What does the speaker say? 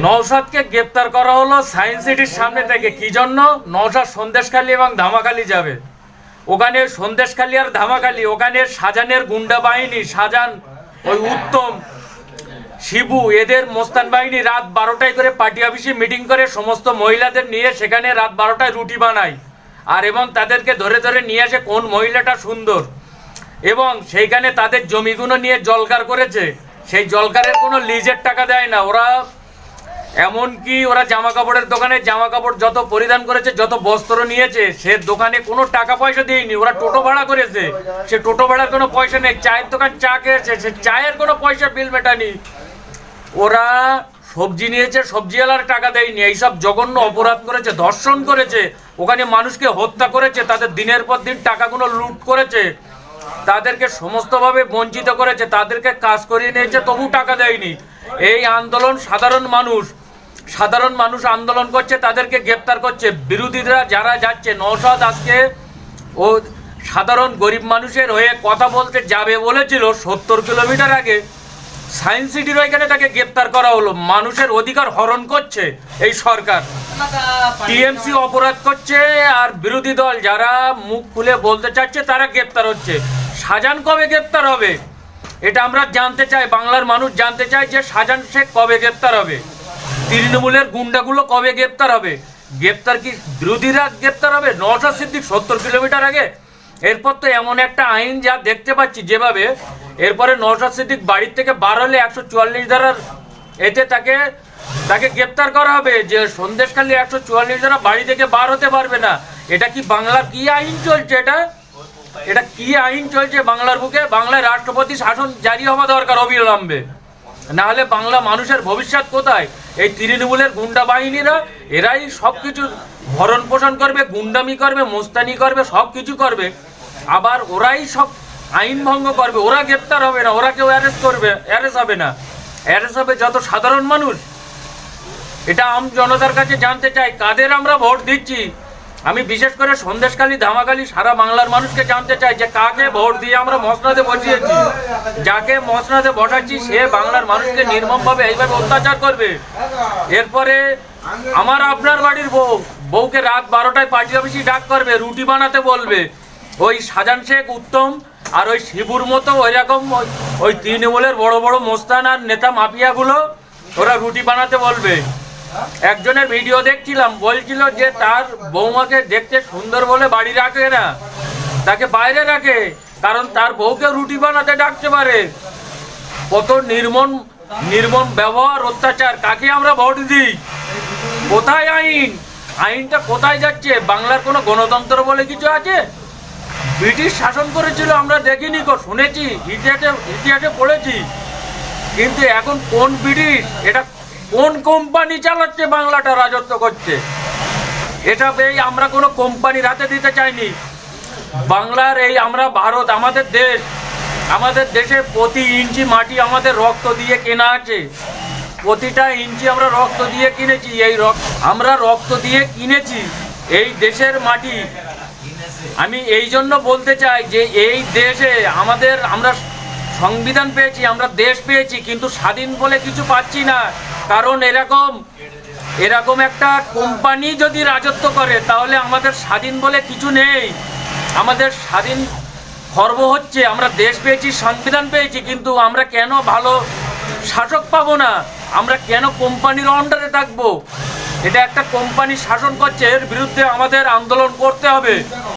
নওশাদকে গ্রেপ্তার করা হলো সায়েন্স সিটির সামনে থেকে। কি জন্য? নওশাদ সন্দেশখালী এবং ধামাখালী যাবে। ওখানে সন্দেশখালী আর ধামাখালী, ওখানে শাহজাহানের গুন্ডা বাহিনী, শাহজাহান, ওই উত্তম, শিবু, এদের মোস্তান বাহিনী রাত 12টায় করে পার্টি অফিসে মিটিং করে সমস্ত মহিলাদের নিয়ে সেখানে রাত 12টায় রুটি বানায় আর এবং তাদেরকে ধরে ধরে নিয়ে আসে কোন মহিলাটা সুন্দর, এবং সেইখানে তাদের জমিগুলো নিয়ে জলকার করেছে। সেই জলকারের কোনো লিজের টাকা দেয় না ওরা। এমনকি ওরা জামা কাপড়ের দোকানে জামা কাপড় যত পরিধান করেছে, যত বস্ত্র নিয়েছে, সে দোকানে কোনো টাকা পয়সা দিইনি। ওরা টোটো ভাড়া করেছে, সে টোটো ভাড়ার কোনো পয়সা নেই। চায়ের দোকান চা খেয়েছে, সে চায়ের কোনো পয়সা বিল মেটানি। ওরা সবজি নিয়েছে, সবজিওয়ালার টাকা দেয়নি। এইসব জঘন্য অপরাধ করেছে, ধর্ষণ করেছে, ওখানে মানুষকে হত্যা করেছে, তাদের দিনের পর দিন টাকাগুলো লুট করেছে, তাদেরকে সমস্তভাবে বঞ্চিত করেছে, তাদেরকে কাজ করিয়ে নিয়েছে, তবু টাকা দেয়নি। এই আন্দোলন সাধারণ মানুষ আন্দোলন করছে, তাদেরকে গ্রেপ্তার করছে। বিরোধীরা যারা যাচ্ছে, নওশাদ আজকে ও সাধারণ গরিব মানুষের হয়ে কথা বলতে যাবে বলেছিল 70 কিলোমিটার আগে, সায়েন্স সিটির ওইখানে তাকে গ্রেপ্তার করা হলো। মানুষের অধিকার হরণ করছে এই সরকার, টিএমসি অপরাধ করছে, আর বিরোধী দল যারা মুখ খুলে বলতে চাচ্ছে তারা গ্রেপ্তার হচ্ছে। শাহজাহান কবে গ্রেপ্তার হবে এটা আমরা জানতে চাই, বাংলার মানুষ জানতে চায় যে শাহজাহান শেখ কবে গ্রেপ্তার হবে, তৃণমূলের গুন্ডাগুলো কবে গ্রেপ্তার হবে। গ্রেপ্তার কি বিরোধীরা গ্রেপ্তার হবে? নওশাদ সিদ্দিক 70 কিলোমিটার আগে। এরপর তো এমন একটা আইন যা দেখতে পাচ্ছি যেভাবে, এরপরে নওশাদ সিদ্দিক বাড়ির থেকে বার হলে 144 ধারার এতে তাকে গ্রেপ্তার করা হবে, যে সন্দেশখালী 144 ধারা বাড়ি থেকে বার হতে পারবে না। এটা কি বাংলার কি আইন চলছে? এটা কি আইন চলছে বাংলার বুকে? বাংলায় রাষ্ট্রপতি শাসন জারি হওয়া দরকার অবিলম্বে, না হলে বাংলা মানুষের ভবিষ্যৎ কোথায়? এই তৃণমূলের গুন্ডা বাহিনীরা এরাই সব কিছু ভরণ পোষণ করবে, গুন্ডামি করবে, মোস্তানি করবে, সব কিছু করবে, আবার ওরাই সব আইন ভঙ্গ করবে। ওরা গ্রেপ্তার হবে না, ওরা কেউ অ্যারেস্ট হবে না, অ্যারেস্ট হবে যত সাধারণ মানুষ। এটা আম জনতার কাছে জানতে চাই কাদের আমরা ভোট দিচ্ছি। আমি বিশেষ করে সন্দেশখালী, ধামাখালী, সারা বাংলার মানুষকে জানতে চাই যে কাকে ভোট দিয়ে আমরা মসনাদে বসিয়েছি। যাকে মসনাদে বসাচ্ছি সে বাংলার মানুষকে নির্মমভাবে এইভাবে অত্যাচার করবে। এরপরে আমার আপনার বাড়ির বউকে রাত 12টায় পার্টি অফিসে ডাক করবে, রুটি বানাতে বলবে। ওই শাহজাহান শেখ, উত্তম আর ওই শিবুর মতো ওই রকম ওই তৃণমূলের বড় বড় মোস্তান আর নেতা মাফিয়াগুলো ওরা রুটি বানাতে বলবে। একজনের ভিডিও দেখছিলাম, বলছিল যে তার বৌমাকে দেখতে সুন্দর বলে বাড়ি রাখে না, তাকে বাইরে রাখে, কারণ তার বউকে রুটি বানাতে ডাকতে পারে। কত নির্মম ব্যবহার, অত্যাচার। কাকে আমরা ভোট দিই? কোথায় আইনটা কোথায় যাচ্ছে? বাংলার কোনো গণতন্ত্র বলে কিছু আছে? ব্রিটিশ শাসন করেছিল, আমরা দেখিনি, শুনেছি, ইতিহাসে পড়েছি, কিন্তু এখন কোন ব্রিটিশ, এটা কোন কোম্পানি চালাচ্ছে, বাংলাটা রাজত্ব করছে? এটা আমরা কোনো কোম্পানির হাতে দিতে চাইনি। বাংলার আমরা ভারত, আমাদের দেশে প্রতি ইঞ্চি মাটি আমাদের রক্ত দিয়ে কেনা আছে, প্রতিটা ইঞ্চি আমরা রক্ত দিয়ে কিনেছি। আমরা রক্ত দিয়ে কিনেছি এই দেশের মাটি। আমি এই জন্য বলতে চাই যে এই দেশে আমরা সংবিধান পেয়েছি, আমরা দেশ পেয়েছি, কিন্তু স্বাধীন বলে কিছু পাচ্ছি না। কারণ এরকম একটা কোম্পানি যদি রাজত্ব করে তাহলে আমাদের স্বাধীন বলে কিছু নেই। আমাদের স্বাধীন খর্ব হচ্ছে। আমরা দেশ পেয়েছি, সংবিধান পেয়েছি, কিন্তু আমরা কেন ভালো শাসক পাবো না? আমরা কেন কোম্পানির আন্ডারে থাকবো? এটা একটা কোম্পানি শাসন করছে, এর বিরুদ্ধে আমাদের আন্দোলন করতে হবে।